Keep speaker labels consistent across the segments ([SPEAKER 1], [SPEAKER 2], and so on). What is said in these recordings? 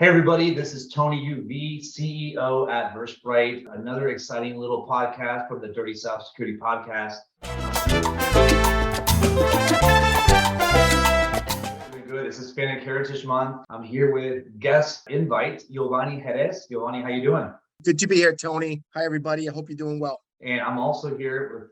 [SPEAKER 1] Hey everybody, this is Tony UV, CEO at Versprite, another exciting little podcast from the Dirty South Security Podcast. Doing good. It's Hispanic Heritage Month. I'm here with guest invite, Yovany Jerez. Yovany, how you doing?
[SPEAKER 2] Good to be here, Tony. Hi, everybody. I hope you're doing well.
[SPEAKER 1] And I'm also here with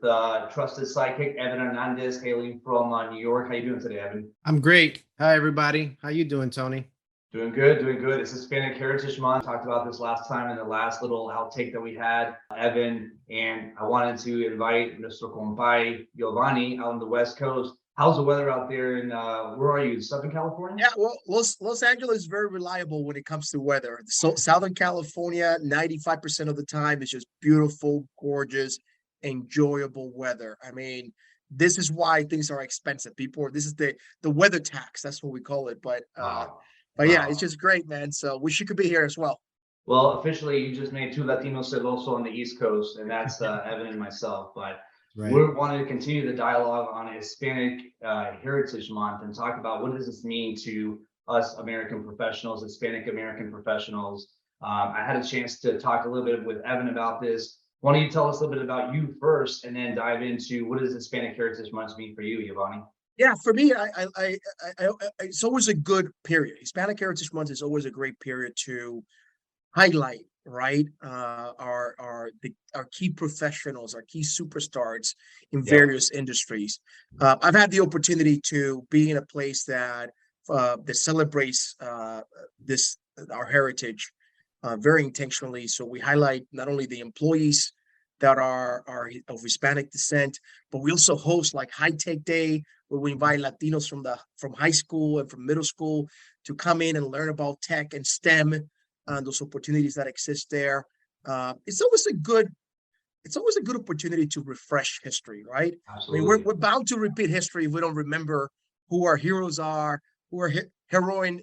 [SPEAKER 1] trusted sidekick, Evin Hernandez, hailing from New York. How you doing today, Evin?
[SPEAKER 3] I'm great. Hi, everybody. How you doing, Tony?
[SPEAKER 1] Doing good, doing good. It's Hispanic Heritage Month. Talked about this last time in the last little outtake that we had, Evin, and I wanted to invite Mr. Compay Yovany out on the West Coast. How's the weather out there in, where are you, Southern California?
[SPEAKER 2] Yeah, well, Los Angeles is very reliable when it comes to weather. So Southern California, 95% of the time is just beautiful, gorgeous, enjoyable weather. I mean, this is why things are expensive. This is the weather tax. That's what we call it. But yeah, it's just great, man. So wish you could be here as well.
[SPEAKER 1] Well, officially, you just made two Latinos celoso on the East Coast, and that's Evin and myself. But right. We wanted to continue the dialogue on Hispanic Heritage Month and talk about what does this mean to us American professionals, Hispanic American professionals. I had a chance to talk a little bit with Evin about this. Why don't you tell us a little bit about you first, and then dive into what does Hispanic Heritage Month mean for you, Yovany?
[SPEAKER 2] Yeah, for me, it's always a good period. Hispanic Heritage Month is always a great period to highlight, right? Our key professionals, our key superstars in various industries. I've had the opportunity to be in a place that celebrates our heritage very intentionally. So we highlight not only the employees that are of Hispanic descent, but we also host like High Tech Day, where we invite Latinos from high school and from middle school to come in and learn about tech and STEM and those opportunities that exist there. It's always a good opportunity to refresh history, right?
[SPEAKER 1] Absolutely.
[SPEAKER 2] I mean, we're bound to repeat history if we don't remember who our heroes are, who our heroinas,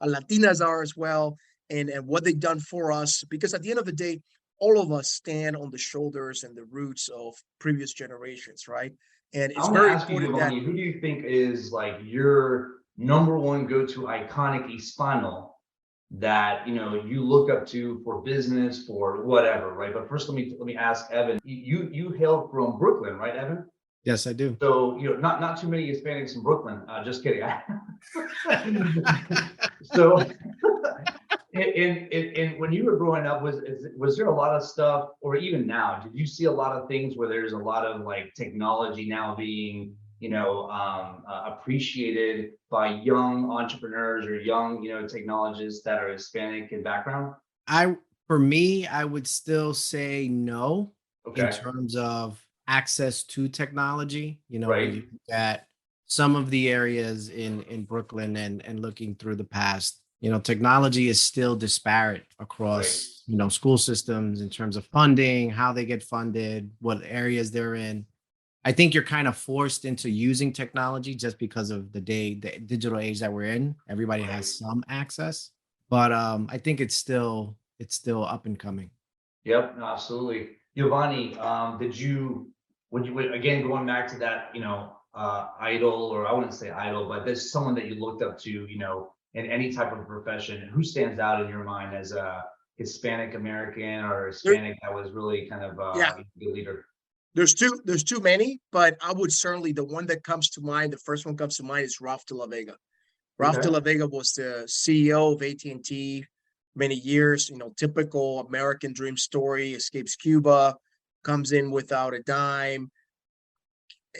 [SPEAKER 2] our Latinas are as well, and what they've done for us. Because at the end of the day, all of us stand on the shoulders and the roots of previous generations, right? And it's very important that.
[SPEAKER 1] Who do you think is like your number one go-to iconic Hispano that you look up to for business, for whatever, right? But first, let me ask Evin. You hail from Brooklyn, right, Evin?
[SPEAKER 3] Yes, I do.
[SPEAKER 1] So not too many Hispanics in Brooklyn. Just kidding. So. And when you were growing up, was there a lot of stuff, or even now, did you see a lot of things where there's a lot of like technology now being, appreciated by young entrepreneurs or young, technologists that are Hispanic in background?
[SPEAKER 3] For me, I would still say no.
[SPEAKER 1] Okay.
[SPEAKER 3] In terms of access to technology.
[SPEAKER 1] Right.
[SPEAKER 3] When you look at some of the areas in Brooklyn and looking through the past. Technology is still disparate across, school systems in terms of funding, how they get funded, what areas they're in. I think you're kind of forced into using technology just because of the digital age that we're in. Everybody has some access, but I think it's still up and coming.
[SPEAKER 1] Yep, no, absolutely. Yovany, again, going back to that, idol, or I wouldn't say idol, but there's someone that you looked up to, in any type of profession, who stands out in your mind as a Hispanic American or Hispanic that was really kind of a good leader?
[SPEAKER 2] There's too many, but I would certainly, the one that comes to mind, the first one comes to mind is Ralph de la Vega. Ralph de la Vega was the CEO of AT&T many years, typical American dream story, escapes Cuba, comes in without a dime,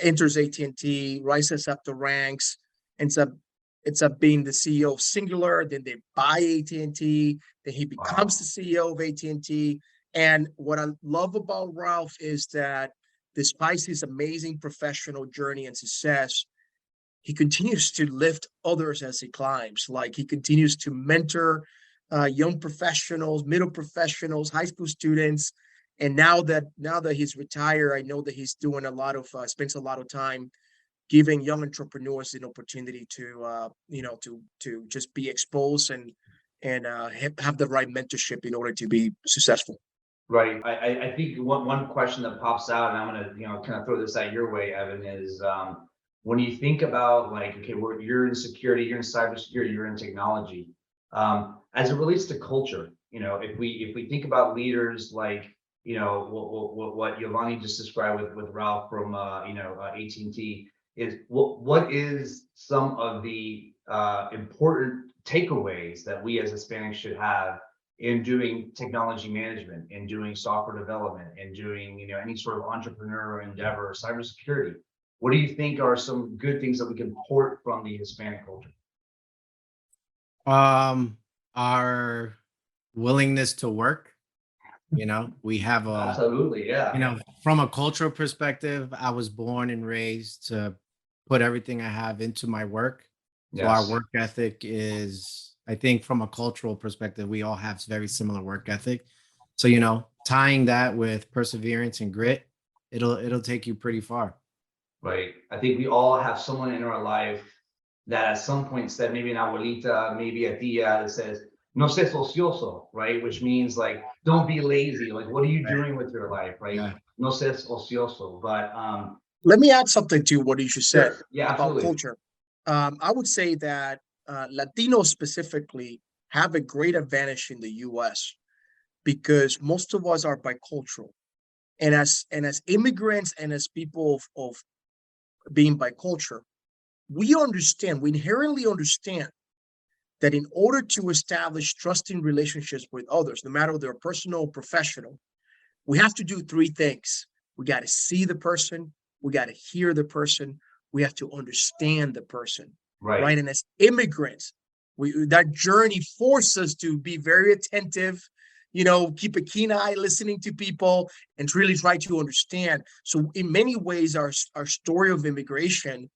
[SPEAKER 2] enters AT&T, rises up the ranks, ends up being the CEO of Singular, then they buy AT&T, then he becomes the CEO of AT&T. And what I love about Ralph is that despite his amazing professional journey and success, he continues to lift others as he climbs. Like, he continues to mentor young professionals, middle professionals, high school students. And now that he's retired, I know that he's doing spends a lot of time giving young entrepreneurs an opportunity to just be exposed and have the right mentorship in order to be successful.
[SPEAKER 1] Right. I think one question that pops out, and I'm going to kind of throw this out your way, Evin, is when you think about like, okay, you're in security, you're in cybersecurity, you're in technology, as it relates to culture, if we think about leaders like, what Yovany just described with Ralph from, AT&T, is what is some of the important takeaways that we as Hispanics should have in doing technology management, in doing software development, and doing, any sort of entrepreneurial endeavor, cybersecurity? What do you think are some good things that we can port from the Hispanic culture?
[SPEAKER 3] Our willingness to work. We have
[SPEAKER 1] Absolutely, yeah.
[SPEAKER 3] From a cultural perspective, I was born and raised to put everything I have into my work. So our
[SPEAKER 1] Yes.
[SPEAKER 3] work ethic is, I think from a cultural perspective, we all have very similar work ethic. So, tying that with perseverance and grit, it'll take you pretty far.
[SPEAKER 1] Right. I think we all have someone in our life that at some point said, maybe an abuelita, maybe a tia, that says, no seas ocioso, right? Which means like, don't be lazy. Like, what are you doing with your life, right?
[SPEAKER 3] Yeah.
[SPEAKER 1] No seas ocioso. But
[SPEAKER 2] Let me add something to what you just said
[SPEAKER 1] sure. Yeah,
[SPEAKER 2] about
[SPEAKER 1] absolutely.
[SPEAKER 2] culture. I would say that Latinos specifically have a great advantage in the U.S. because most of us are bicultural, and as immigrants and as people of being bicultural, we inherently understand that in order to establish trusting relationships with others, no matter they're personal or professional, we have to do three things. We got to see the person, we got to hear the person, we have to understand the person, right? And as immigrants, that journey forces us to be very attentive, keep a keen eye listening to people and really try to understand. So in many ways, our story of immigration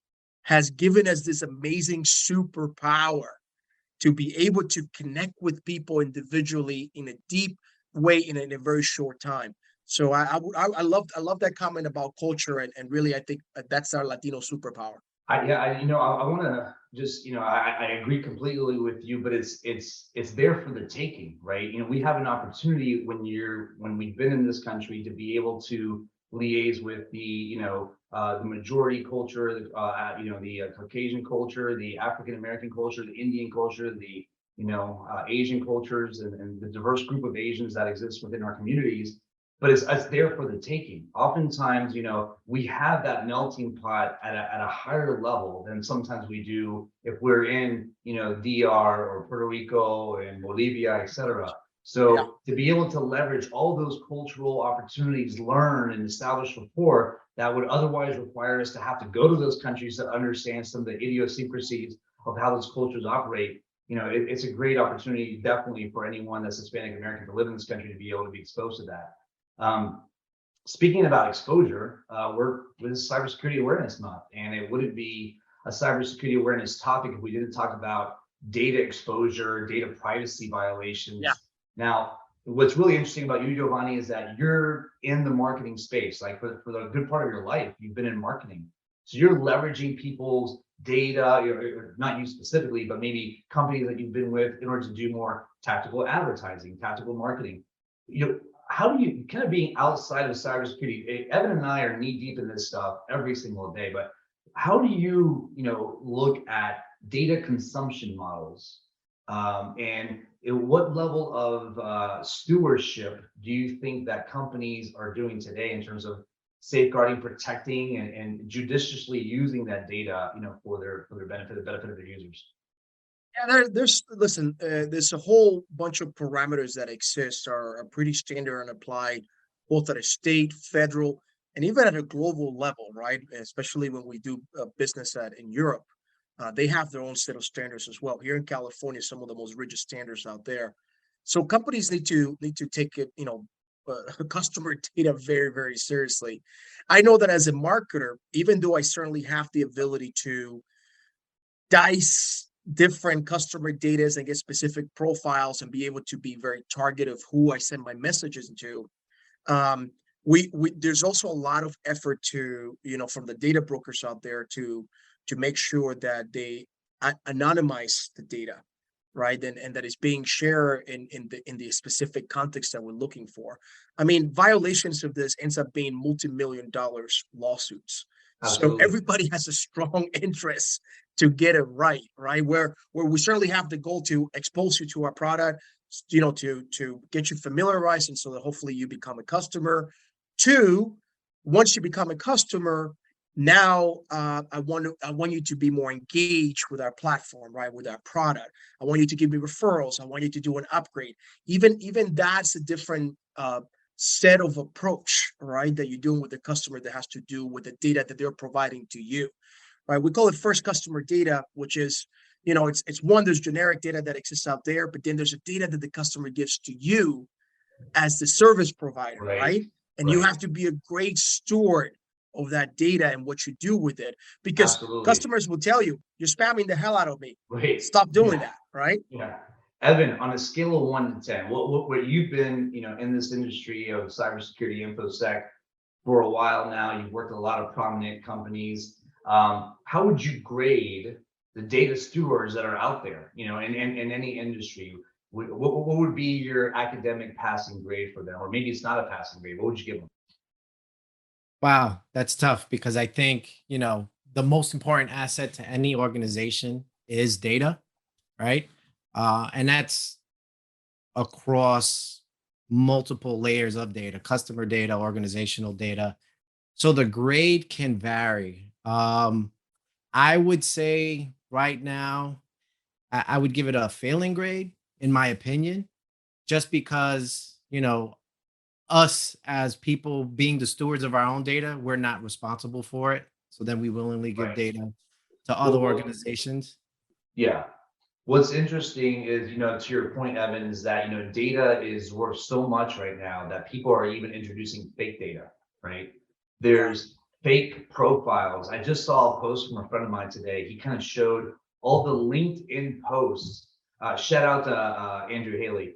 [SPEAKER 2] has given us this amazing superpower to be able to connect with people individually in a deep way in a very short time. So I love that comment about culture, and really I think that's our Latino superpower.
[SPEAKER 1] I want to just, I agree completely with you, but it's there for the taking, right? We have an opportunity when we've been in this country to be able to liaise with the majority culture, the Caucasian culture, the African American culture, the Indian culture, the Asian cultures, and the diverse group of Asians that exist within our communities. But it's there for the taking. Oftentimes, we have that melting pot at a higher level than sometimes we do if we're in, DR or Puerto Rico and Bolivia, et cetera. So to be able to leverage all those cultural opportunities, learn and establish rapport that would otherwise require us to have to go to those countries to understand some of the idiosyncrasies of how those cultures operate. It's a great opportunity, definitely, for anyone that's Hispanic American to live in this country to be able to be exposed to that. Speaking about exposure, we're with Cybersecurity Awareness Month, and it wouldn't be a cybersecurity awareness topic if we didn't talk about data exposure, data privacy violations.
[SPEAKER 2] Yeah.
[SPEAKER 1] Now, what's really interesting about you, Yovany, is that you're in the marketing space. Like for the good part of your life, you've been in marketing. So you're leveraging people's data, or not you specifically, but maybe companies that you've been with in order to do more tactical advertising, tactical marketing. How do you, kind of being outside of cybersecurity, Evin and I are knee deep in this stuff every single day, but how do you, look at data consumption models? And at what level of stewardship do you think that companies are doing today in terms of safeguarding, protecting, and judiciously using that data, for their benefit, the benefit of their users?
[SPEAKER 2] Yeah, there's a whole bunch of parameters that exist are pretty standard and applied both at a state, federal, and even at a global level, right? Especially when we do business in Europe, they have their own set of standards as well. Here in California, some of the most rigid standards out there. So companies need to take it, customer data very, very seriously. I know that as a marketer, even though I certainly have the ability to dice different customer data and get specific profiles and be able to be very targeted of who I send my messages to. We there's also a lot of effort to, from the data brokers out there to make sure that they anonymize the data, right? And that is being shared in the specific context that we're looking for. I mean, violations of this ends up being multi-million-dollar lawsuits. So
[SPEAKER 1] Absolutely.
[SPEAKER 2] everybody has a strong interest to get it right, right? Where we certainly have the goal to expose you to our product, to get you familiarized, and so that hopefully you become a customer. Two, once you become a customer, now I want you to be more engaged with our platform, right? With our product. I want you to give me referrals. I want you to do an upgrade. Even that's a different set of approach, right? That you're doing with the customer that has to do with the data that they're providing to you, right? We call it first customer data, which is, it's one, there's generic data that exists out there, but then there's a data that the customer gives to you as the service provider, right? And you have to be a great steward of that data and what you do with it, because customers will tell you, you're spamming the hell out of me.
[SPEAKER 1] Right.
[SPEAKER 2] Stop doing that, right?
[SPEAKER 1] Yeah. Evin, on a scale of 1 to 10, what you've been, in this industry of cybersecurity infosec for a while now, you've worked at a lot of prominent companies. How would you grade the data stewards that are out there, in any industry? What would be your academic passing grade for them? Or maybe it's not a passing grade. What would you give them?
[SPEAKER 3] Wow, that's tough because I think, the most important asset to any organization is data, right? And that's across multiple layers of data, customer data, organizational data. So the grade can vary. I would say right now, I would give it a failing grade, in my opinion, just because, us as people being the stewards of our own data, we're not responsible for it. So then we willingly give data to other organizations.
[SPEAKER 1] Yeah. What's interesting is, to your point, Evin, is that, data is worth so much right now that people are even introducing fake data, right? There's fake profiles. I just saw a post from a friend of mine today. He kind of showed all the LinkedIn posts. Shout out to Andrew Haley.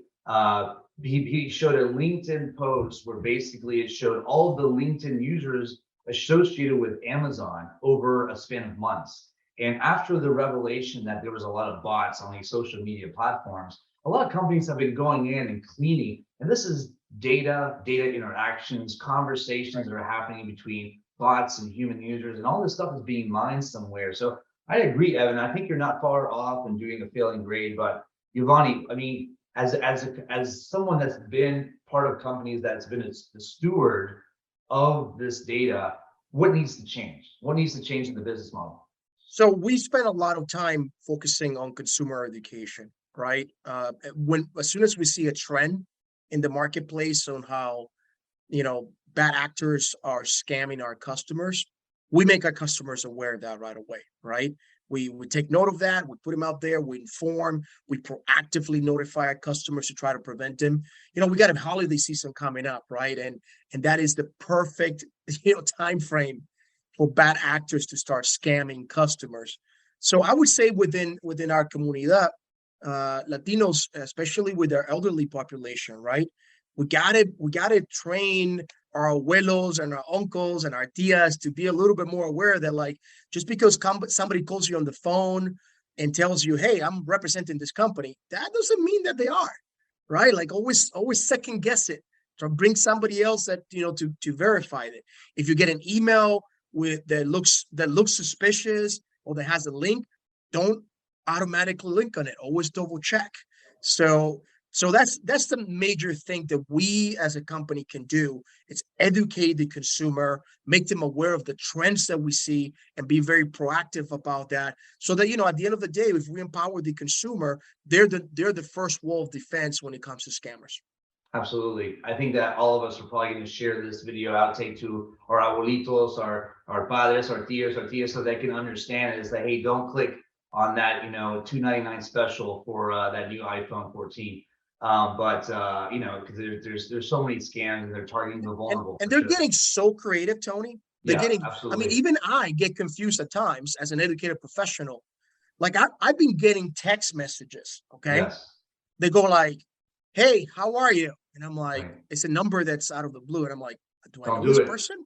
[SPEAKER 1] He showed a LinkedIn post where basically it showed all of the LinkedIn users associated with Amazon over a span of months. And after the revelation that there was a lot of bots on these social media platforms, a lot of companies have been going in and cleaning. And this is data interactions, conversations that are happening between bots and human users, and all this stuff is being mined somewhere. So I agree, Evin. I think you're not far off in doing a failing grade. But Yovany, I mean, as someone that's been part of companies that's been the steward of this data, what needs to change? What needs to change in the business model?
[SPEAKER 2] So we spend a lot of time focusing on consumer education, right? As soon as we see a trend in the marketplace on how, bad actors are scamming our customers, we make our customers aware of that right away, right? We take note of that. We put them out there. We inform. We proactively notify our customers to try to prevent them. We got a holiday season coming up, right? And that is the perfect, time frame for bad actors to start scamming customers. So I would say within our comunidad, Latinos, especially with our elderly population, right? We gotta train our abuelos and our uncles and our tias to be a little bit more aware that, like, just because somebody calls you on the phone and tells you, hey, I'm representing this company, that doesn't mean that they are, right? Like, always second guess it. So bring somebody else that, to verify it. If you get an email that looks suspicious or that has a link, don't automatically link on it. Always double check. So that's the major thing that we as a company can do. It's educate the consumer, make them aware of the trends that we see, and be very proactive about that. So that, at the end of the day, if we empower the consumer, they're the first wall of defense when it comes to scammers.
[SPEAKER 1] Absolutely. I think that all of us are probably going to share this video outtake to our abuelitos, our padres, our tias, so they can understand is that, hey, don't click on that, $299 special for that new iPhone 14. Because there's so many scams and they're targeting the vulnerable.
[SPEAKER 2] And they're getting so creative, Tony. They're getting,
[SPEAKER 1] absolutely.
[SPEAKER 2] I mean, even I get confused at times as an educated professional. Like I've been getting text messages, okay?
[SPEAKER 1] Yes.
[SPEAKER 2] They go like, hey, how are you? And I'm like, it's a number that's out of the blue. And I'm like, do I know this person?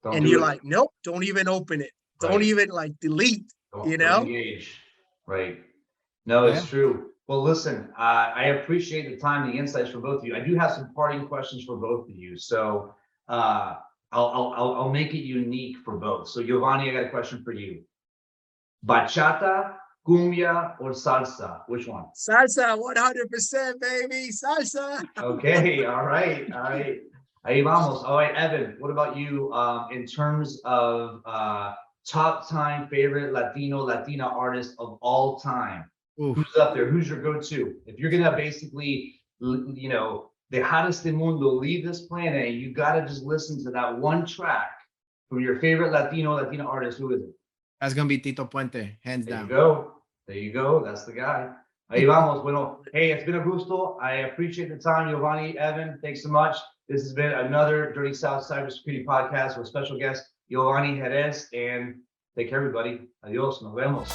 [SPEAKER 2] And you're like, nope, don't even open it. Don't even delete,
[SPEAKER 1] don't engage. Right. No, it's true. Well, listen, I appreciate the time, the insights from both of you. I do have some parting questions for both of you. So I'll make it unique for both. So Yovany, I got a question for you. Bachata, cumbia, or salsa? Which one?
[SPEAKER 2] Salsa, 100%, baby. Salsa.
[SPEAKER 1] Okay, all right. Ahí vamos. All right, Evin, what about you in terms of top time favorite Latina artist of all time?
[SPEAKER 3] Oof.
[SPEAKER 1] Who's up there? Who's your go-to? If you're gonna basically, you know, dejar este mundo, leave this planet, you gotta just listen to that one track from your favorite Latina artist. Who is it?
[SPEAKER 3] That's gonna be Tito Puente, hands
[SPEAKER 1] There
[SPEAKER 3] down.
[SPEAKER 1] you go. There you go. That's the guy. Ahí vamos. Bueno, hey, it's been a gusto. I appreciate the time, Yovany, Evin. Thanks so much. This has been another Dirty South CyberSecurity Podcast with special guest Yovany Jerez. And take care, everybody. Adios. Nos vemos.